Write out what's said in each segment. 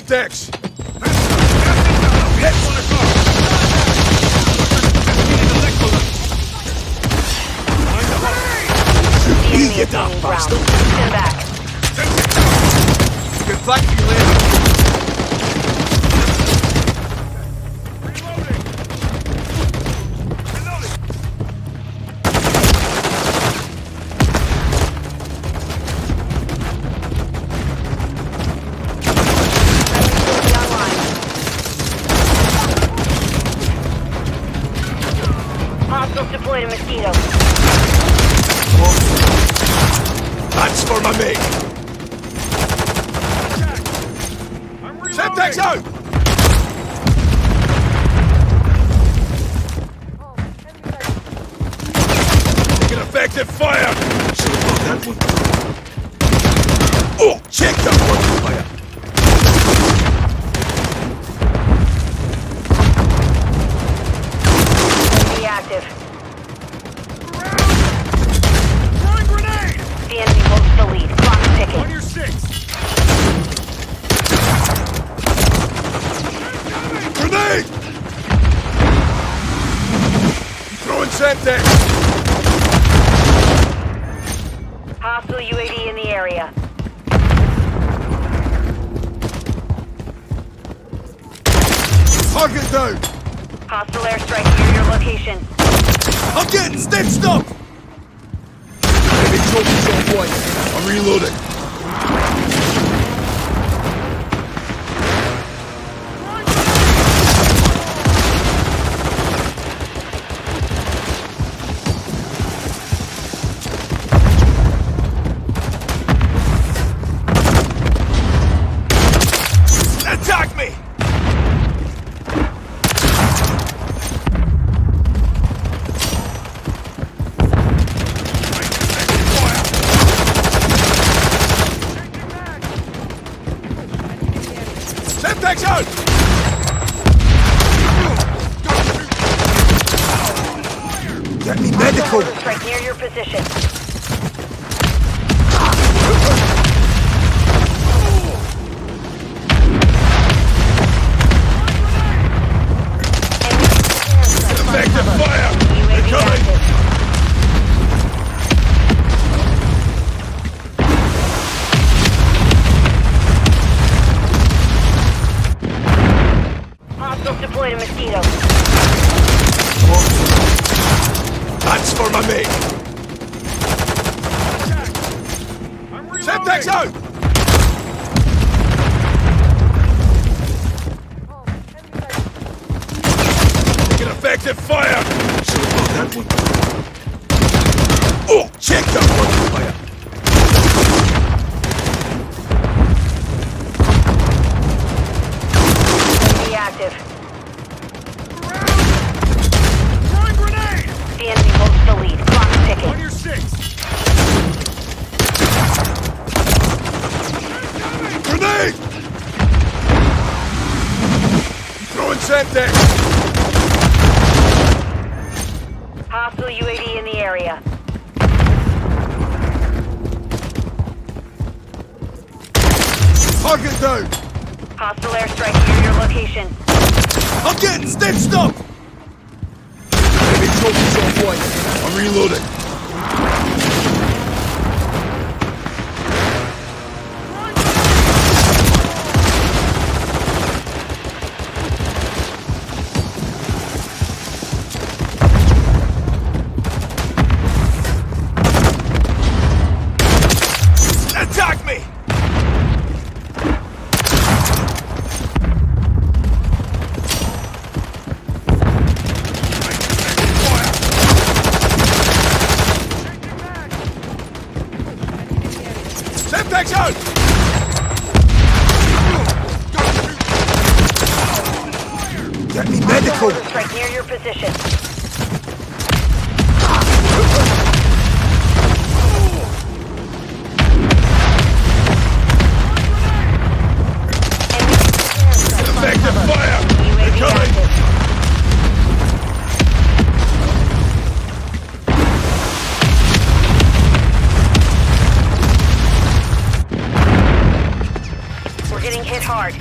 Semtex! Idiot, bastard! Stand back. Good flank for you, Liam. Hostiles deployed a mosquito. That's for my mate. Semtex out! Taking effective fire! Should have that one. Oh, check that one fire! Enemy active. Throwing grenade! The enemy holds the lead. Clock ticking. On your six! Grenade! Throwing Semtex! Hostile UAV in the area. Target down! Hostile airstrike near your location. I'm getting stitched up! Heavy trophies on point. I'm reloading. Attack me! Semtex out! Get me medical! Hostile strike near your position. Effective fire! UAV They're coming! active. Hostiles deployed a mosquito. That's for my mate! Semtex out! Taking effective fire! Should have got that one. Oh, check that one fire! Enemy active. Throwing grenade! The enemy holds the lead. Clock On ticking. your six! Grenade! Throwing Semtex! Hostile UAV in the area. Target down! Hostile airstrike near your location. I'm getting stitched up! Heavy trophies on point. I'm reloading. Attack me! Semtex out! Get me medical! Hostile strike near your position. Effective fire! UAV They're coming! active. We're getting hit hard.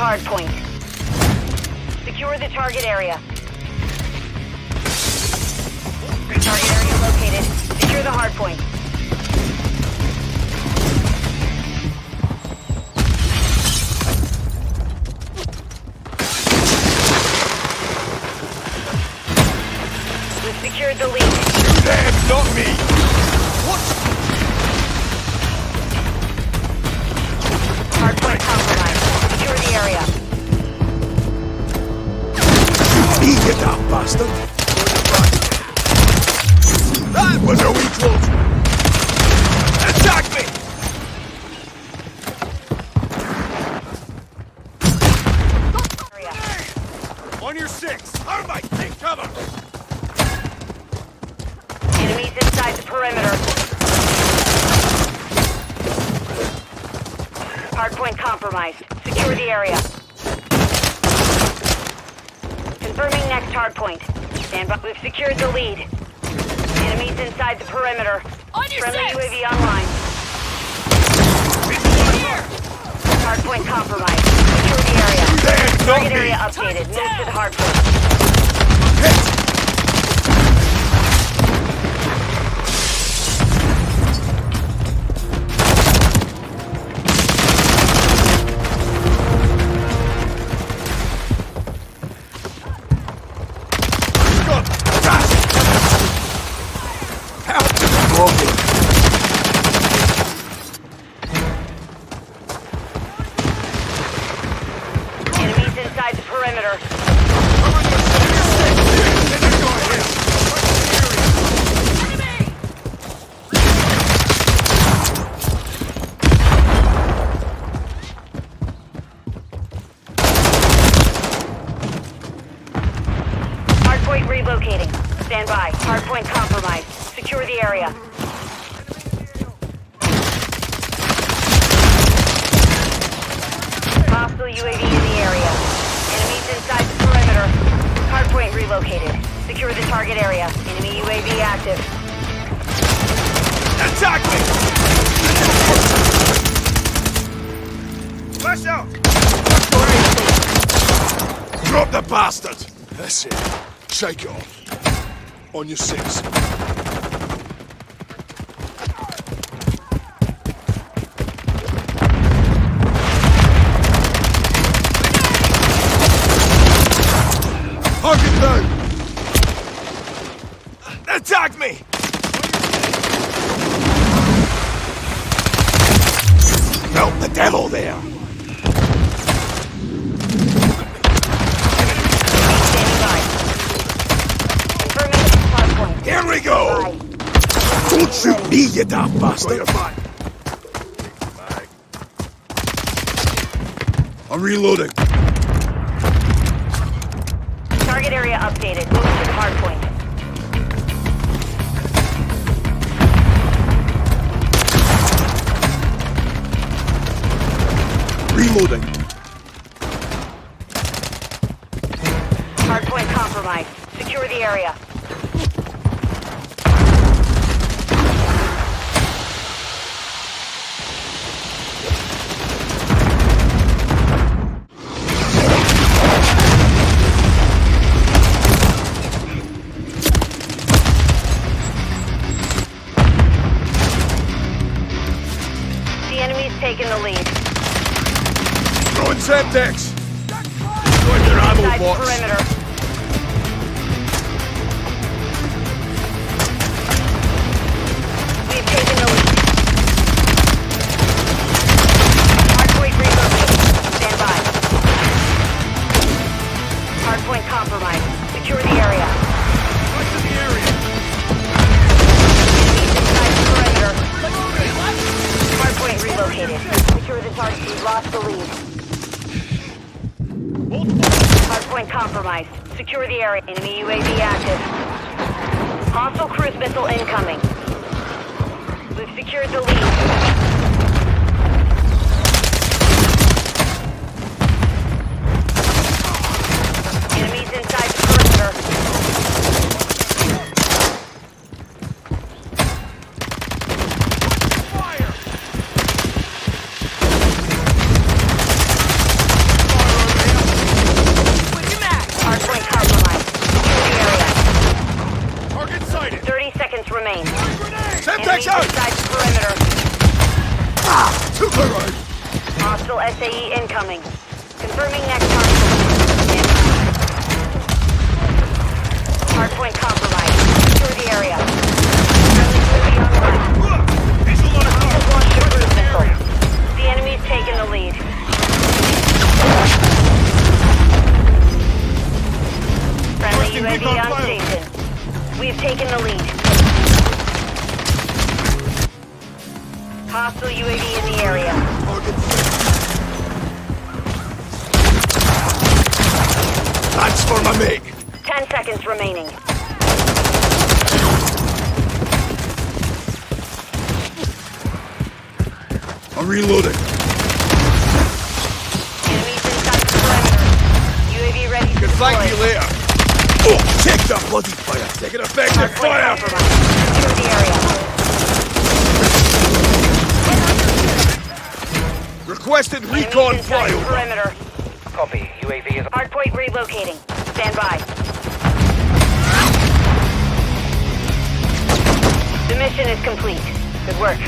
hard point. Secure the target area. Target area located. Secure the hard point. We've secured the lead. You damn, not me! What? Hardpoint compromised. Secure the area. Me, you damn bastard! That was a wee close! Attack me! Area. On your six! Thermite, take cover! Enemies inside the perimeter. Hardpoint compromised. Secure the area. Confirming next hardpoint. Stand by. We've secured the lead. Enemies inside the perimeter. On your Friendly six! UAV online. Hardpoint compromised. Secure the area. Damn, not Target me! area updated. Move to the hardpoint. Hit! Got that! Help the broken! Enemies inside the perimeter. Hardpoint relocating. Stand by. Hardpoint compromised. Secure the area. Hostile UAV in the area. Enemies inside the perimeter. Hardpoint relocated. Secure the target area. Enemy UAV active. Attack me! Flash out! Drop the bastard! That's it. Shake it off. On your six. Target down! Attack me! Help the devil there! Standing by. Confirming hardpoint. Here we go! Bye. Don't shoot me, you damn bastard! I'm reloading. Target area updated. Move to the hardpoint. Reloading. Hardpoint compromised. Secure the area. The enemy's taken the lead. Throwing Semtex. Join your ammo Inside the box. perimeter. We've taken the lead. Hardpoint relocated. Stand by. Hardpoint compromised. Secure the area. What's in the area? Enemies inside the perimeter. Hardpoint relocated. Secure the target. We've lost the lead. Hardpoint compromised. Secure the area. Enemy UAV active. Hostile cruise missile incoming. We've secured the lead. Enemies inside the perimeter. Semtex Enemies out! inside the perimeter. Super right! Hostile SAE incoming. Confirming next target. Hardpoint compromised. Secure the area. Friendly UAV online. Visual on Hostiles launched a cruise missile. The enemy's taken the lead. Friendly Requesting UAV recon on fire. station. We've taken the lead. Hostile UAV in the area. Target set. That's for my mate. 10 seconds remaining. I'm reloading. Enemies inside the perimeter. UAV ready to Can deploy. flank you later. Oh, take that bloody fire. Taking effective Hardpoint fire. compromised. Secure the area. Requested Enemies recon inside the flyover. perimeter. Copy. UAV is... Hardpoint relocating. Stand by. The mission is complete. Good work.